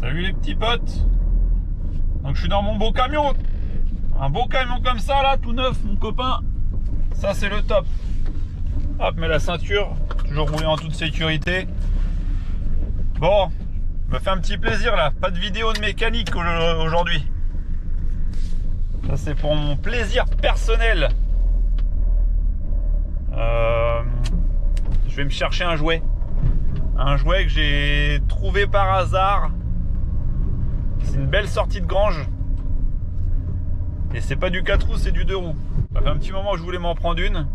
Salut les petits potes. Donc je suis dans mon beau camion. Un beau camion comme ça là, tout neuf mon copain. Ça c'est le top. Hop, mets la ceinture. Toujours rouler en toute sécurité. Bon, me fait un petit plaisir là. Pas de vidéo de mécanique aujourd'hui. Ça c'est pour mon plaisir personnel. Je vais me chercher un jouet. Un jouet que j'ai trouvé par hasard. C'est une belle sortie de grange. Et c'est pas du 4 roues, c'est du 2 roues. Ça fait un petit moment que je voulais m'en prendre une.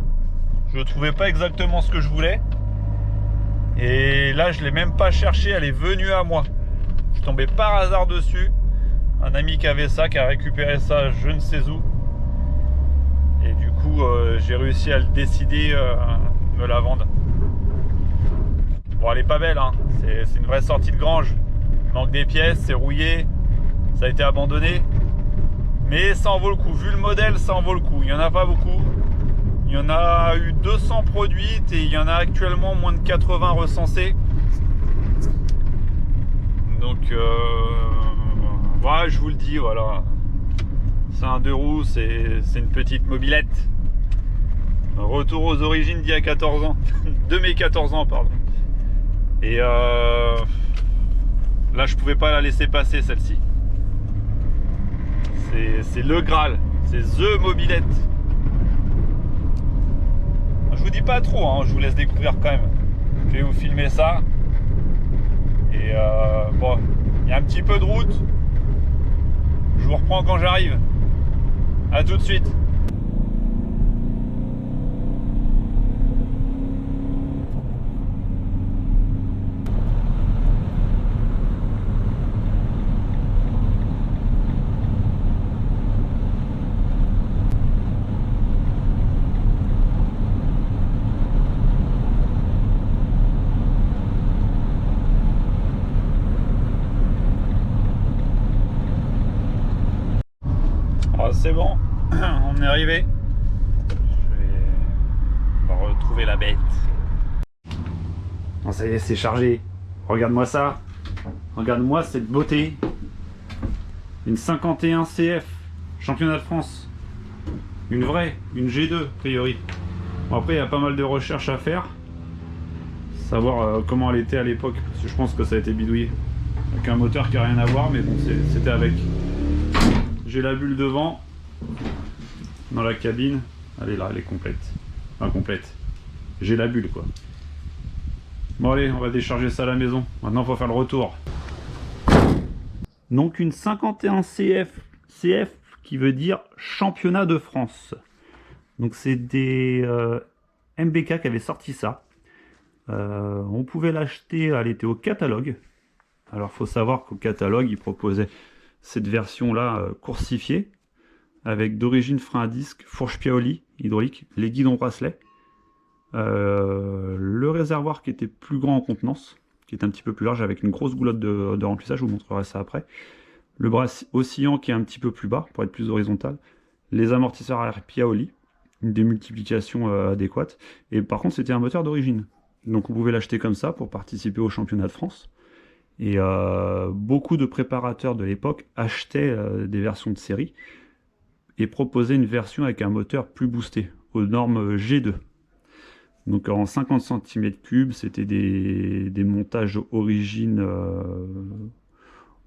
Je ne trouvais pas exactement ce que je voulais. Et là, je l'ai même pas cherché, elle est venue à moi. Je suis tombé par hasard dessus. Un ami qui avait ça, qui a récupéré ça, je ne sais où. Et du coup, j'ai réussi à le décider de me la vendre. Bon, elle est pas belle, hein. C'est une vraie sortie de grange. Il manque des pièces, c'est rouillé. Ça a été abandonné. Mais ça en vaut le coup. Vu le modèle, ça en vaut le coup. Il n'y en a pas beaucoup. Il y en a eu 200 produites et il y en a actuellement moins de 80 recensées. Donc, voilà, je vous le dis, voilà. C'est un 2 roues, c'est une petite mobilette. Retour aux origines d'il y a 14 ans. De mes 14 ans, pardon. Et là, je pouvais pas la laisser passer, celle-ci. C'est le Graal. C'est The Mobilette. Je vous dis pas trop, hein, je vous laisse découvrir quand même. Je vais vous filmer ça. Et bon, il y a un petit peu de route. Je vous reprends quand j'arrive. A tout de suite. C'est bon, on est arrivé. On va retrouver la bête. Bon, ça y est, c'est chargé. Regarde-moi ça. Regarde-moi cette beauté. Une 51 CF, championnat de France. Une vraie, une G2 a priori. Bon, après, il y a pas mal de recherches à faire. Savoir comment elle était à l'époque. Parce que je pense que ça a été bidouillé. Avec un moteur qui n'a rien à voir, mais bon, c'était avec. J'ai la bulle devant. Dans la cabine, elle est là, elle est complète. Enfin complète. J'ai la bulle quoi. Bon allez, on va décharger ça à la maison. Maintenant il faut faire le retour. Donc une 51 CF qui veut dire championnat de France. Donc c'est des MBK qui avaient sorti ça. On pouvait l'acheter, elle était au catalogue. Alors faut savoir qu'au catalogue ils proposaient cette version là coursifiée. Avec d'origine frein à disque, fourche Piaoli hydraulique, les guidons bracelets, le réservoir qui était plus grand en contenance, qui est un petit peu plus large avec une grosse goulotte de remplissage, je vous montrerai ça après, le bras oscillant qui est un petit peu plus bas pour être plus horizontal, les amortisseurs arrière Piaoli, une démultiplication adéquate, et par contre c'était un moteur d'origine, donc on pouvait l'acheter comme ça pour participer au championnat de France. Et beaucoup de préparateurs de l'époque achetaient des versions de série et proposer une version avec un moteur plus boosté, aux normes G2. Donc en 50 cm3, c'était des montages origine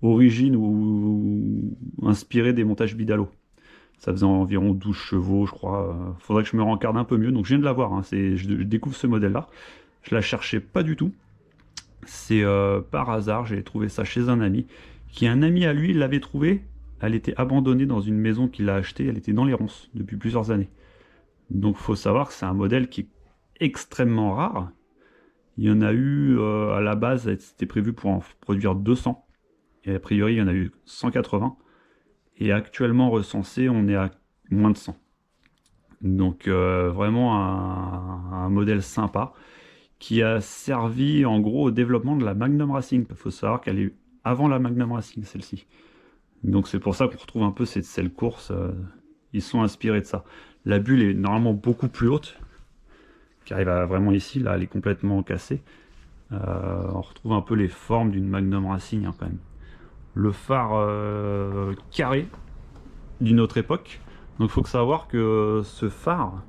ou inspirés des montages Bidalo. Ça faisait environ 12 chevaux, je crois. Faudrait que je me rencarde un peu mieux. Donc je viens de l'avoir, hein. Je découvre ce modèle-là. Je la cherchais pas du tout. C'est par hasard, j'ai trouvé ça chez un ami. Un ami à lui, il l'avait trouvé. Elle était abandonnée dans une maison qu'il a achetée, elle était dans les ronces depuis plusieurs années. Donc il faut savoir que c'est un modèle qui est extrêmement rare. Il y en a eu, à la base, c'était prévu pour en produire 200. Et a priori, il y en a eu 180. Et actuellement recensé, on est à moins de 100. Donc vraiment un modèle sympa qui a servi en gros au développement de la Magnum Racing. Il faut savoir qu'elle est avant la Magnum Racing, celle-ci. Donc c'est pour ça qu'on retrouve un peu cette selle course, ils sont inspirés de ça. La bulle est normalement beaucoup plus haute, qui arrive à vraiment ici, là elle est complètement cassée. On retrouve un peu les formes d'une Magnum Racing hein, quand même. le phare carré d'une autre époque. Donc il faut savoir que ce phare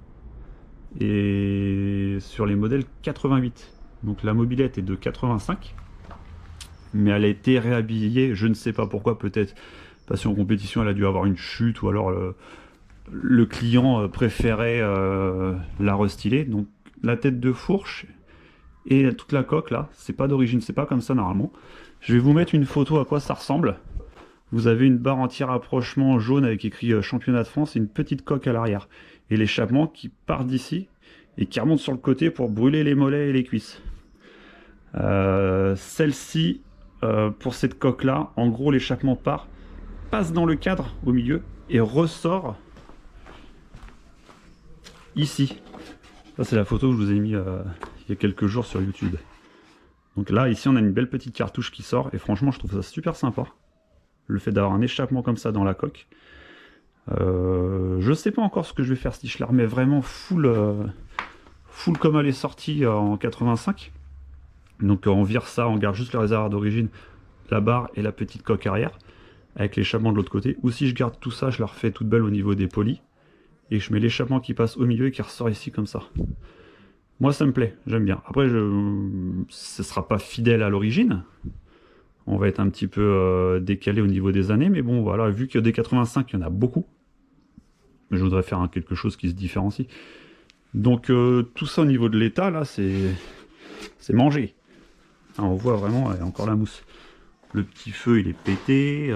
est sur les modèles 88. Donc la mobilette est de 85, mais elle a été réhabillée, je ne sais pas pourquoi, peut-être parce qu'en compétition elle a dû avoir une chute, ou alors le client préférait la restyler. Donc la tête de fourche et toute la coque là, c'est pas d'origine, c'est pas comme ça normalement. Je vais vous mettre une photo à quoi ça ressemble. Vous avez une barre anti-rapprochement jaune avec écrit championnat de France et une petite coque à l'arrière. Et l'échappement qui part d'ici et qui remonte sur le côté pour brûler les mollets et les cuisses. Celle-ci, pour cette coque-là, en gros l'échappement passe dans le cadre au milieu et ressort ici. Ça c'est la photo que je vous ai mis il y a quelques jours sur YouTube. Donc là, ici on a une belle petite cartouche qui sort et franchement je trouve ça super sympa. Le fait d'avoir un échappement comme ça dans la coque. Je sais pas encore ce que je vais faire, si je la remets vraiment full comme elle est sortie en 85. Donc on vire ça, on garde juste le réservoir d'origine, la barre et la petite coque arrière, avec l'échappement de l'autre côté. Ou si je garde tout ça, je la refais toute belle au niveau des polis, et je mets l'échappement qui passe au milieu et qui ressort ici comme ça. Moi ça me plaît, j'aime bien. Après, ce sera pas fidèle à l'origine. On va être un petit peu décalé au niveau des années, mais bon voilà, vu que des 85, il y en a beaucoup. Je voudrais faire quelque chose qui se différencie. Donc tout ça au niveau de l'état, là, c'est mangé. Alors, on voit vraiment, il y a encore la mousse. Le petit feu, il est pété.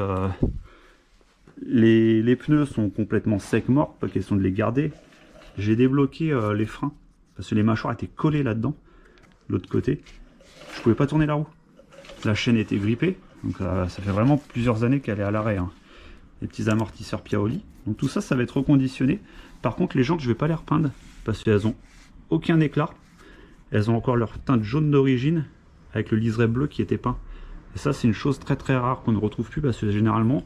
Les pneus sont complètement secs morts, pas question de les garder. J'ai débloqué les freins, parce que les mâchoires étaient collées là-dedans, de l'autre côté. Je pouvais pas tourner la roue. La chaîne était grippée, donc ça fait vraiment plusieurs années qu'elle est à l'arrêt. Hein. Les petits amortisseurs Piaoli. Donc tout ça, ça va être reconditionné. Par contre, les jantes, je vais pas les repeindre, parce qu'elles ont aucun éclat. Elles ont encore leur teinte jaune d'origine, avec le liseré bleu qui était peint. Et ça, c'est une chose très très rare qu'on ne retrouve plus, parce que généralement,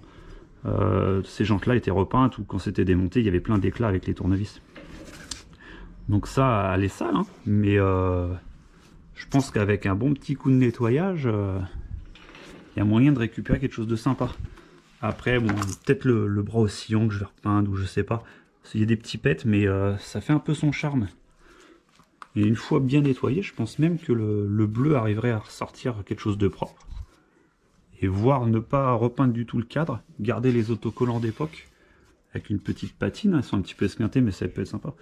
ces jantes-là étaient repeintes, ou quand c'était démonté, il y avait plein d'éclats avec les tournevis. Donc ça, elle est sale, hein, mais je pense qu'avec un bon petit coup de nettoyage, il y a moyen de récupérer quelque chose de sympa. Après, bon, peut-être le bras oscillant que je vais repeindre, ou je sais pas. Il y a des petits pets, mais ça fait un peu son charme. Et une fois bien nettoyé, je pense même que le bleu arriverait à ressortir quelque chose de propre. Et voire ne pas repeindre du tout le cadre, garder les autocollants d'époque, avec une petite patine, elles sont un petit peu esquintées, mais ça peut être sympa.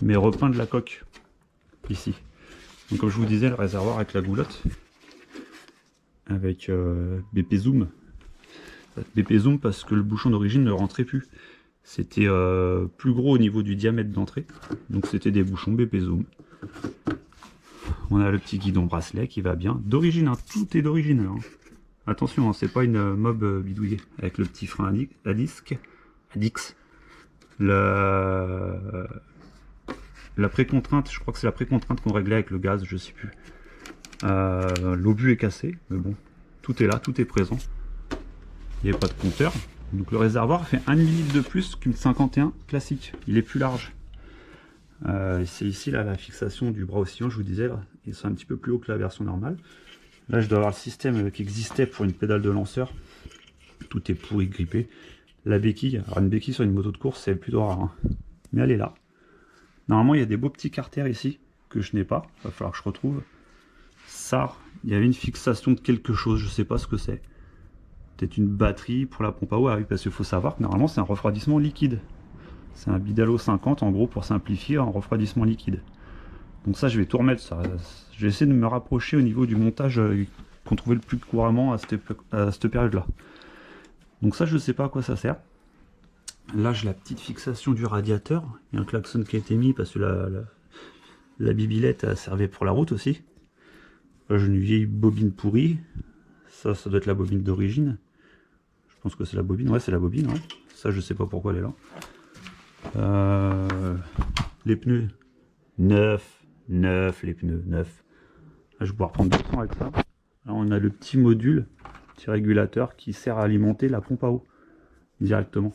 Mais repeindre la coque, ici. Donc comme je vous disais, le réservoir avec la goulotte, avec BP Zoom. BP Zoom parce que le bouchon d'origine ne rentrait plus. C'était plus gros au niveau du diamètre d'entrée, donc c'était des bouchons BP Zoom. On a le petit guidon bracelet qui va bien, d'origine, hein, tout est d'origine. Hein. Attention, hein, c'est pas une mob bidouillée, avec le petit frein à disque, la précontrainte, je crois que c'est la précontrainte qu'on réglait avec le gaz, je sais plus. L'obus est cassé, mais bon, tout est là, tout est présent. Il n'y a pas de compteur. Donc le réservoir fait 1 ml de plus qu'une 51 classique. Il est plus large. C'est ici là, la fixation du bras oscillant, je vous disais, là. Ils sont un petit peu plus haut que la version normale. Là, je dois avoir le système qui existait pour une pédale de lanceur. Tout est pourri, grippé. La béquille, alors une béquille sur une moto de course, c'est plutôt rare. Hein. Mais elle est là. Normalement, il y a des beaux petits carters ici que je n'ai pas. Il va falloir que je retrouve. Ça, il y avait une fixation de quelque chose, je sais pas ce que c'est. Peut-être une batterie pour la pompe à eau. Ah oui, parce qu'il faut savoir que normalement, c'est un refroidissement liquide. C'est un Bidalo 50 en gros, pour simplifier, en refroidissement liquide. Donc ça, je vais tout remettre. Ça. Je vais essayer de me rapprocher au niveau du montage qu'on trouvait le plus couramment à cette période-là. Donc ça, je ne sais pas à quoi ça sert. Là, j'ai la petite fixation du radiateur. Il y a un klaxon qui a été mis parce que la bibilette servait pour la route aussi. Là, j'ai une vieille bobine pourrie. Ça doit être la bobine d'origine. Je pense que c'est la bobine. Ouais, c'est la bobine. Ouais. Ça, je sais pas pourquoi elle est là. Les pneus neufs, les pneus neufs. Là, je vais pouvoir prendre 200 avec ça. Là, on a le petit module, petit régulateur qui sert à alimenter la pompe à eau directement.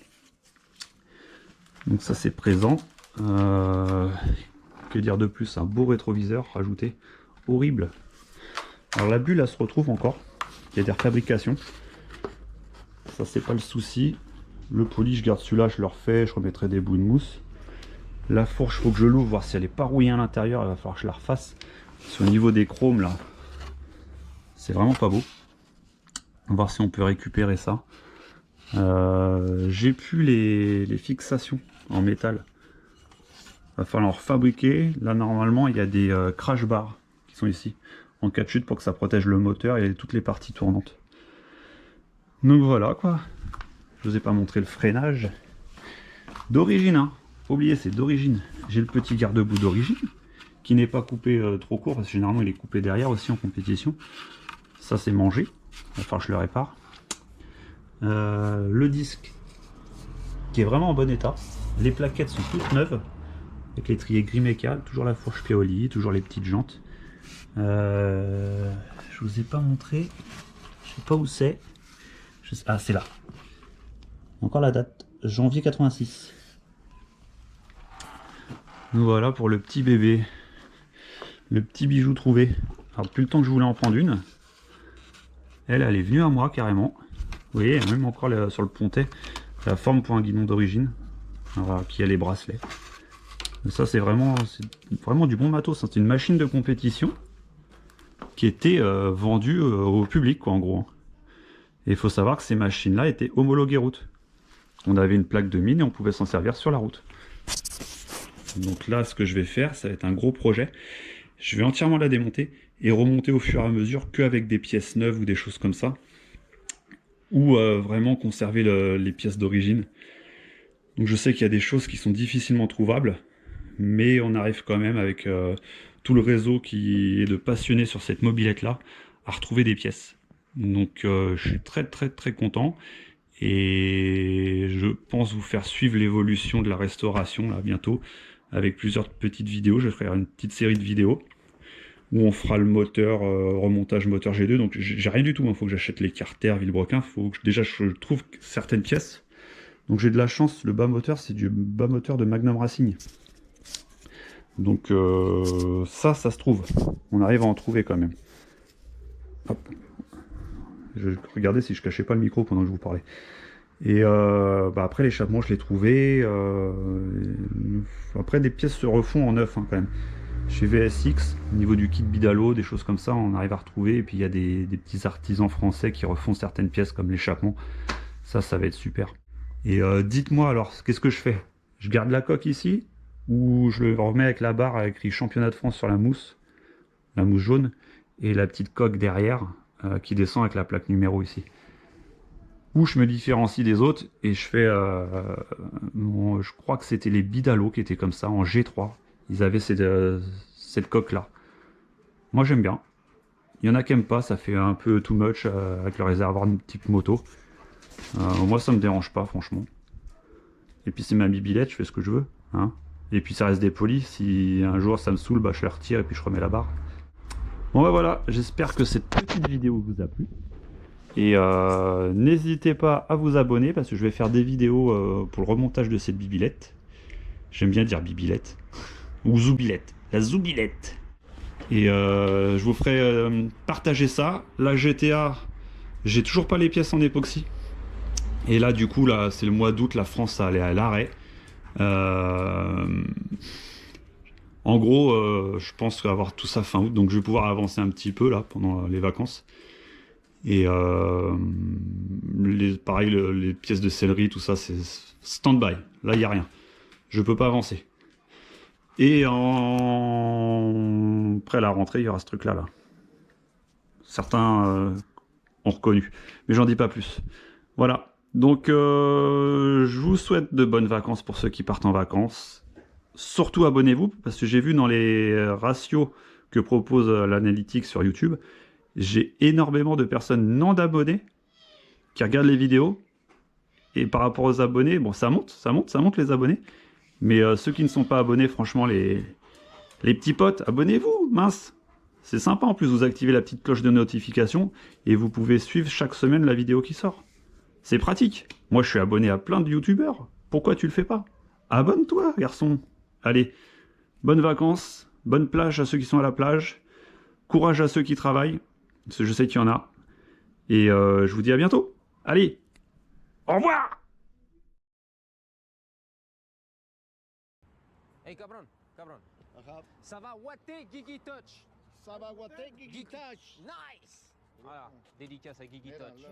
Donc ça, c'est présent. Que dire de plus? Un beau rétroviseur rajouté. Horrible. Alors la bulle, elle se retrouve encore. Il y a des refabrications. ça c'est pas le souci. Le poli, je garde celui-là, je le refais, je remettrai des bouts de mousse. La fourche, faut que je l'ouvre, voir si elle est pas rouillée à l'intérieur, il va falloir que je la refasse. Au niveau des chromes là, c'est vraiment pas beau. On va voir si on peut récupérer ça. J'ai plus les fixations en métal. Va falloir en refabriquer. Là normalement il y a des crash bars qui sont ici en cas de chute pour que ça protège le moteur et toutes les parties tournantes. Donc voilà quoi. Je vous ai pas montré le freinage. D'origine, hein. Oubliez, c'est d'origine. J'ai le petit garde-boue d'origine qui n'est pas coupé trop court parce que généralement il est coupé derrière aussi en compétition. Ça c'est mangé. Il va falloir que je le répare. Le disque qui est vraiment en bon état. Les plaquettes sont toutes neuves avec l'étrier gris mécal, toujours la fourche Piaoli, toujours les petites jantes. Je vous ai pas montré, je sais pas où c'est. Ah, c'est là. Encore la date, janvier 86. Donc voilà pour le petit bébé, le petit bijou trouvé. Alors plus le temps que je voulais en prendre une. Elle est venue à moi carrément. Vous voyez, même encore sur le pontet, la forme pour un guidon d'origine, qui a les bracelets. Mais ça c'est vraiment du bon matos. C'est une machine de compétition qui était vendue au public quoi, en gros. Et il faut savoir que ces machines-là étaient homologuées route. On avait une plaque de mine et on pouvait s'en servir sur la route. Donc là, ce que je vais faire, ça va être un gros projet. Je vais entièrement la démonter et remonter au fur et à mesure qu'avec des pièces neuves ou des choses comme ça. Ou vraiment conserver les pièces d'origine. Donc je sais qu'il y a des choses qui sont difficilement trouvables, mais on arrive quand même avec tout le réseau qui est de passionnés sur cette mobilette là à retrouver des pièces. Donc je suis très content et je pense vous faire suivre l'évolution de la restauration là bientôt avec plusieurs petites vidéos. Je ferai une petite série de vidéos où on fera le moteur, remontage moteur G2. Donc j'ai rien du tout, il faut que j'achète les carters Villebrequin, faut que déjà je trouve certaines pièces. Donc j'ai de la chance, le bas moteur c'est du bas moteur de Magnum Racing. Donc ça se trouve, on arrive à en trouver quand même. Hop. Je regardais si je cachais pas le micro pendant que je vous parlais. Et après l'échappement je l'ai trouvé. Après des pièces se refont en neuf hein, quand même. Chez VSX, au niveau du kit Bidalo, des choses comme ça, on arrive à retrouver. Et puis il y a des petits artisans français qui refont certaines pièces comme l'échappement. Ça va être super. Et dites-moi alors, qu'est-ce que je fais? Je garde la coque ici ou je le remets avec la barre écrit championnat de France sur la mousse jaune, et la petite coque derrière qui descend avec la plaque numéro ici. Ou je me différencie des autres et je fais, je crois que c'était les Bidalo qui étaient comme ça en G3. Ils avaient cette coque là. Moi j'aime bien. Il y en a qui aiment pas, ça fait un peu too much avec le réservoir de type moto. Moi ça me dérange pas franchement. Et puis c'est ma bibilette, je fais ce que je veux. Hein. Et puis ça reste des polis, si un jour ça me saoule, bah, je la retire et puis je remets la barre. Bon bah voilà, j'espère que cette petite vidéo vous a plu. Et n'hésitez pas à vous abonner parce que je vais faire des vidéos pour le remontage de cette bibilette. J'aime bien dire bibilette. Ou zoubilette. La zoubilette. Et je vous ferai partager ça. La GTA, j'ai toujours pas les pièces en époxy. Et là du coup, là c'est le mois d'août, la France ça allait à l'arrêt. En gros, je pense avoir tout ça fin août, donc je vais pouvoir avancer un petit peu là pendant les vacances. Et pareil, les pièces de céleri, tout ça, c'est stand-by. Là, il n'y a rien. Je peux pas avancer. Et après la rentrée, il y aura ce truc-là. Là. Certains ont reconnu. Mais j'en dis pas plus. Voilà. Donc, je vous souhaite de bonnes vacances pour ceux qui partent en vacances. Surtout abonnez-vous, parce que j'ai vu dans les ratios que propose l'analytique sur YouTube, j'ai énormément de personnes non abonnées qui regardent les vidéos. Et par rapport aux abonnés, bon, ça monte les abonnés. Mais ceux qui ne sont pas abonnés, franchement, les petits potes, abonnez-vous, mince. C'est sympa, en plus, vous activez la petite cloche de notification et vous pouvez suivre chaque semaine la vidéo qui sort. C'est pratique. Moi, je suis abonné à plein de youtubeurs. Pourquoi tu le fais pas? Abonne-toi, garçon. Allez, bonnes vacances, bonne plage à ceux qui sont à la plage. Courage à ceux qui travaillent, parce que je sais qu'il y en a. Et je vous dis à bientôt. Allez! Au revoir. Hey, cabron, cabron. Ça va ouatter Gigi Touch. Ça va ouatter Gigi Touch. Nice. Voilà, dédicace à Gigi Touch.